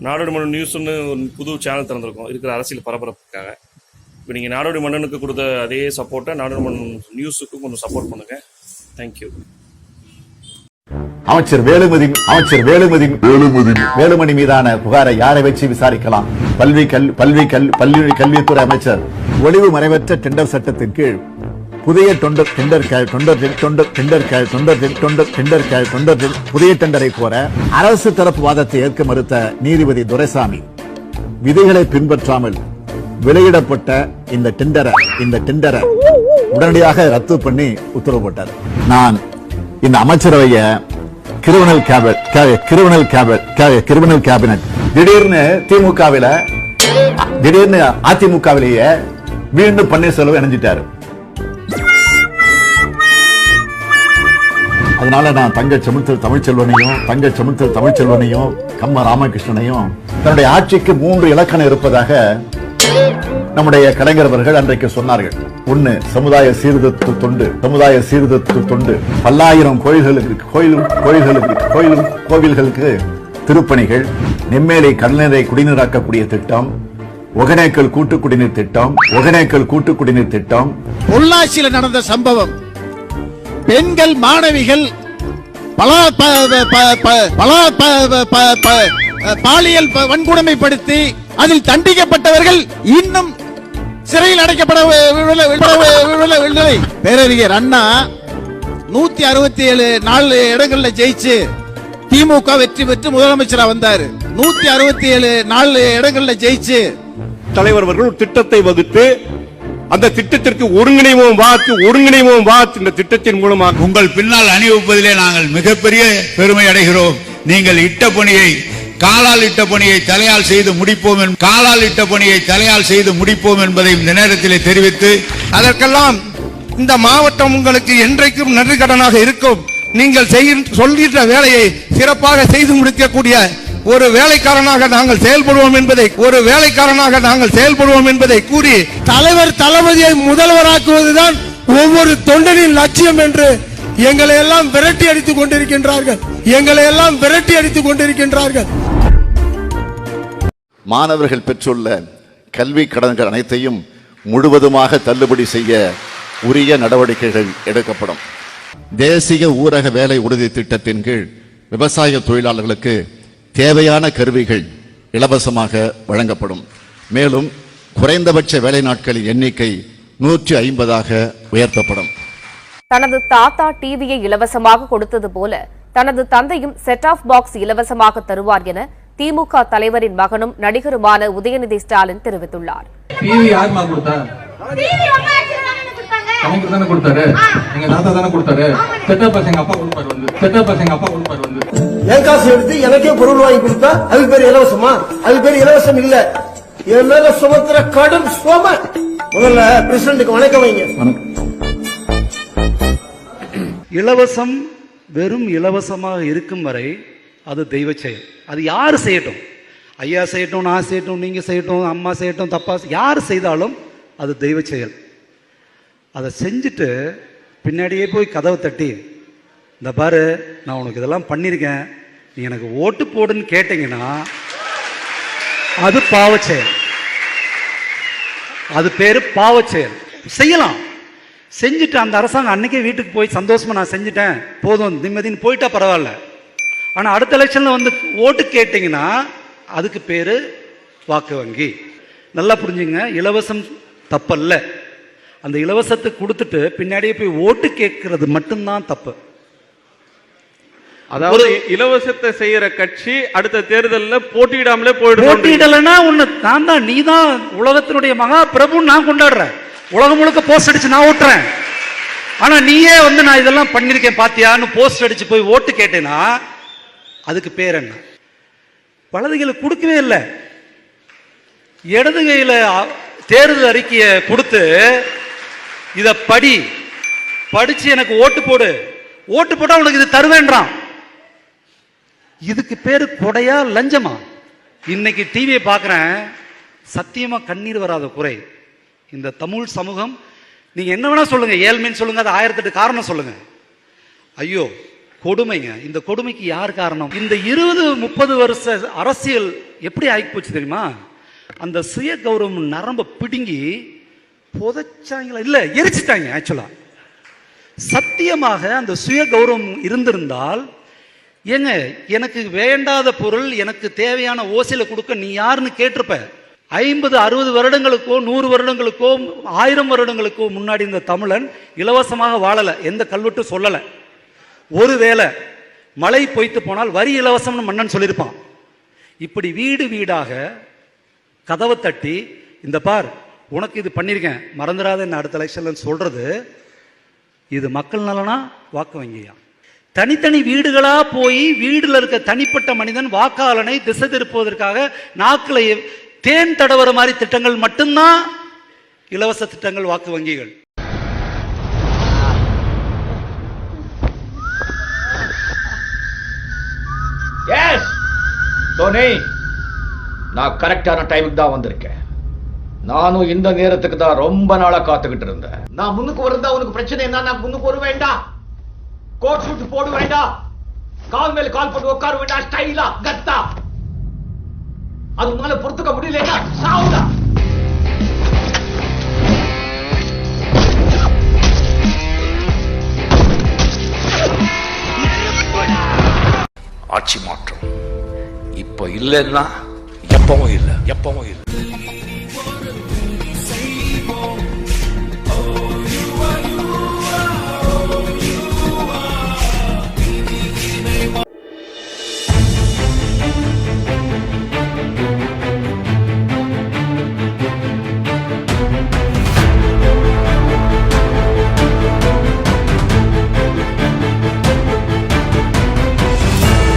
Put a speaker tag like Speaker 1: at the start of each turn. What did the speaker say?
Speaker 1: நாடோடி நியூஸ்னு ஒரு புது சேனல் திறந்திருக்கோம் இருக்கிற அரசியல் பரபரப்புக்காக. இப்போ நீங்கள் நாடோடி மன்னனுக்கு கொடுத்த அதே சப்போர்ட்டை நாடோடி மன்னன் நியூஸுக்கு கொஞ்சம் சப்போர்ட் பண்ணுங்க. தேங்க்யூ.
Speaker 2: அமைச்சர் வேலுமணி மீதான புகாரை யாரை வச்சு விசாரிக்கலாம்? கல்வித்துறை அமைச்சர் ஒளிவு மறைவற்ற டெண்டர் சட்டத்தின் கீழ் புதிய புதிய டெண்டரை கோர அரசு தரப்பு வாதத்தை ஏற்க மறுத்த நீதிபதி துரைசாமி விதிகளை பின்பற்றாமல் வெளியிடப்பட்ட இந்த டெண்டரை உடனடியாக ரத்து பண்ணி உத்தரவு போட்டார். நான் இந்த அமைச்சரவைய கிரிமினல் கேபினட் திடீர்னு அதிமுகவிலேயே மீண்டும் பன்னீர்செல்வம் இணைஞ்சிட்டாரு. அதனால நான் தங்க தமிழ்ச்செல்வனையும் கம்ம ராமகிருஷ்ணனையும் தன்னுடைய ஆட்சிக்கு 3 இலக்கணம் இருப்பதாக நம்முடைய கலைஞர் அவர்கள் அன்றைக்கு சொன்னார்கள். 1 சமுதாய சீர்திருத்த தொண்டு, பல்லாயிரம் கோவில்களுக்கு திருப்பணிகள், நெம்மேலி கடல்நீரை குடிநீராக்கக்கூடிய திட்டம், ஒகேனக்கல் கூட்டு குடிநீர் திட்டம்.
Speaker 3: பொள்ளாச்சியில் நடந்த சம்பவம், பெண்கள் மாணவிகள் பாலியல் வன்கொடுமைப்படுத்தி அதில் தண்டிக்கப்பட்டவர்கள் இன்னும் சிறையில் அடைக்கப்படவில்லை. பேரறிஞர் அண்ணா 167 4 இடங்கள்ல ஜெயிச்சு திமுக வெற்றி பெற்று முதலமைச்சரா வந்தாரு. 167 4 இடங்கள்ல ஜெயிச்சு
Speaker 4: தலைவர் அவர்கள் ஒரு திட்டத்தை வகுத்து அந்த திட்டத்திற்கு ஒருங்கிணைவோம் வாத் இந்த திட்டத்தின் மூலமாக
Speaker 5: உங்கள் பின்னால் அணிவகுப்பதிலே நாங்கள் மிகப்பெரிய பெருமை அடைகிறோம். நீங்கள் காலால் இட்ட பணியை தலையால் செய்து முடிப்போம் என்பதை இந்த நேரத்திலே தெரிவித்து,
Speaker 4: அதற்கெல்லாம் இந்த மாவட்டம் உங்களுக்கு என்றைக்கும் நன்றி கடனாக இருக்கும். நீங்கள் சொல்கின்ற வேலையை சிறப்பாக செய்து முடிக்கக்கூடிய ஒரு வேலைக்காரனாக நாங்கள் செயல்படுவோம் என்பதை கூறி,
Speaker 3: தலைவர் தளபதியை முதல்வராக்குவதுதான் ஒவ்வொரு தொண்டனின் லட்சியம் என்று எங்களை எல்லாம் விரட்டி அடித்துக் கொண்டிருக்கின்றார்கள்.
Speaker 2: மாணவர்கள் பெற்றுள்ள கல்வி கடன்கள் அனைத்தையும் முழுவதுமாக தள்ளுபடி செய்ய உரிய நடவடிக்கைகள் எடுக்கப்படும். தேசிய ஊரக வேலை உறுதி திட்டத்தின் கீழ் விவசாய தொழிலாளர்களுக்கு தேவையான கருவிகள் இலவசமாக வழங்கப்படும். மேலும் குறைந்தபட்ச வேலை நாட்களின் எண்ணிக்கை 150ஆக உயர்த்தப்படும்.
Speaker 6: தனது தாத்தா டிவியை இலவசமாக கொடுத்தது போல தனது தந்தையும் செட் ஆஃப் பாக்ஸ் இலவசமாக தருவார் என திமுக தலைவரின் மகனும் நடிகருமான உதயநிதி ஸ்டாலின் தெரிவித்துள்ளார்.
Speaker 3: எனக்கே பொருள் வாங்கி கொடுத்தா அது பேர் இலவசமா? அது பேர் இலவசம் இல்ல. என் மேல சுமத்துற கடும் சோம. முதல்ல பிரசிடண்ட்டுக்கு வணக்கம் வைங்க.
Speaker 7: இலவசம் வெறும் இலவசமாக இருக்கும் வரை அது தெய்வ செயல். அது யாரு செய்யட்டும், ஐயா செய்யட்டும், நான் செய்யட்டும், நீங்க செய்யட்டும், அம்மா செய்யட்டும், தப்பா யார் செய்தாலும் அது தெய்வ செயல். அதை செஞ்சுட்டு பின்னாடியே போய் கதவை தட்டி, இந்த பாரு நான் உனக்கு இதெல்லாம் பண்ணியிருக்கேன், நீ எனக்கு ஓட்டு போடுன்னு கேட்டீங்கன்னா அது பாவச்செயல். அது பேரு பாவச்செயல். செய்யலாம், செஞ்சுட்டு அந்த அரசாங்கம் அன்னைக்கே வீட்டுக்கு போய் சந்தோஷமா நான் செஞ்சுட்டேன் போதும் நிம்மதின்னு போயிட்டா பரவாயில்ல. ஆனா அடுத்த எலெக்ஷன்ல வந்து ஓட்டு கேட்டீங்கன்னா அதுக்கு பேரு வாக்கு வங்கி. நல்லா புரிஞ்சுங்க, இலவசம் தப்பல்ல. அந்த இலவசத்தை கொடுத்துட்டு பின்னாடியே போய் ஓட்டு கேட்கறது மட்டும்தான் தப்பு.
Speaker 4: அதாவது இலவசத்தை செய்யற கட்சி அடுத்த தேர்தலில் போட்டியிடாமலே
Speaker 7: போட்டியிடலன்னா ஒண்ணு நான் தான், நீ தான் உலகத்தினுடைய மகா பிரபு நான் கொண்டாடுறேன், உலகம் முழுக்க போஸ்ட் அடிச்சு நான் ஓட்டுறேன். ஆனா நீயே வந்து நான் இதெல்லாம் பண்ணிருக்கேன் பாத்தியான்னு போஸ்ட் அடிச்சு போய் ஓட்டு கேட்டேன்னா அதுக்கு பேர் என்ன? வலது கையில கொடுக்கவே இல்லை, இடது கையில தேர்தல் அறிக்கையை கொடுத்து இத படிச்சு எனக்கு ஓட்டு போடு, ஓட்டு போட்டா உனக்கு இது தருவேன்றான். இதுக்கு பேரு கொடையா லஞ்சமா? இன்னைக்கு டிவியை பார்க்கிறேன், சத்தியமா கண்ணீர் வராத குறை இந்த தமிழ் சமூகம். நீங்க என்ன வேணா சொல்லுங்க, ஏழ்மைன்னு சொல்லுங்க, அது 1008 காரணம் சொல்லுங்க. ஐயோ கொடுமைங்க. இந்த கொடுமைக்கு யார் காரணம்? இந்த 20-30 வருஷ அரசியல் எப்படி ஆகி போச்சு தெரியுமா? அந்த சுய கௌரவம் நரம்ப பிடுங்கி புதைச்சாங்களா இல்ல எரிச்சிட்டாங்க. ஆக்சுவலா சத்தியமாக அந்த சுய கௌரவம் இருந்திருந்தால், ஏங்க எனக்கு வேண்டாத பொருள் எனக்கு தேவையான ஓசையில கொடுக்க நீ யாருன்னு கேட்டிருப்ப. 50-60 வருடங்களுக்கோ 100 வருடங்களுக்கோ 1000 வருடங்களுக்கோ முன்னாடி இந்த தமிழன் இலவசமாக வாழல, எந்த கல்வெட்டும் சொல்லல. ஒருவேளை மழை பொய்த்து போனால் வரி இலவசம்னு மன்னன் சொல்லியிருப்பான். இப்படி வீடு வீடாக கதவை தட்டி இந்த பார் உனக்கு இது பண்ணிருக்கேன் மறந்துடாத என்ன அடுத்த எலெக்ஷன்ல சொல்றது, இது மக்கள் நலனா வாக்கு வங்கியா? தனித்தனி வீடுகளா போய் வீடுல இருக்க தனிப்பட்ட மனிதன் வாக்காளனை திசை திருப்புவதற்காக நாக்குல தேன் தடவர மாதிரி திட்டங்கள் மட்டும்தான் இலவச திட்டங்கள், வாக்கு வங்கிகள்.
Speaker 8: எஸ் டோனி, நான் கரெக்டான டைமுக்கு தான் வந்திருக்கேன். நானும் இந்த நேரத்துக்கு தான் ரொம்ப நாளா காத்துக்கிட்டு இருந்தேன். நான் முன்னுக்கு வருந்தா உனக்கு பிரச்சனை என்ன? நான் முன்னுக்கு வர வேண்டாம், கோட் சூட் போட வேண்டாம், கால் மேல கால் போட்டு உட்கார வேண்டாம், ஸ்டைலா கத்தா. அது உன்னால பொறுத்துக்க முடியலன்னா சாவுடா. ஆட்சி மாற்றம் இப்ப இல்லைன்னா எப்பவும் இல்லை.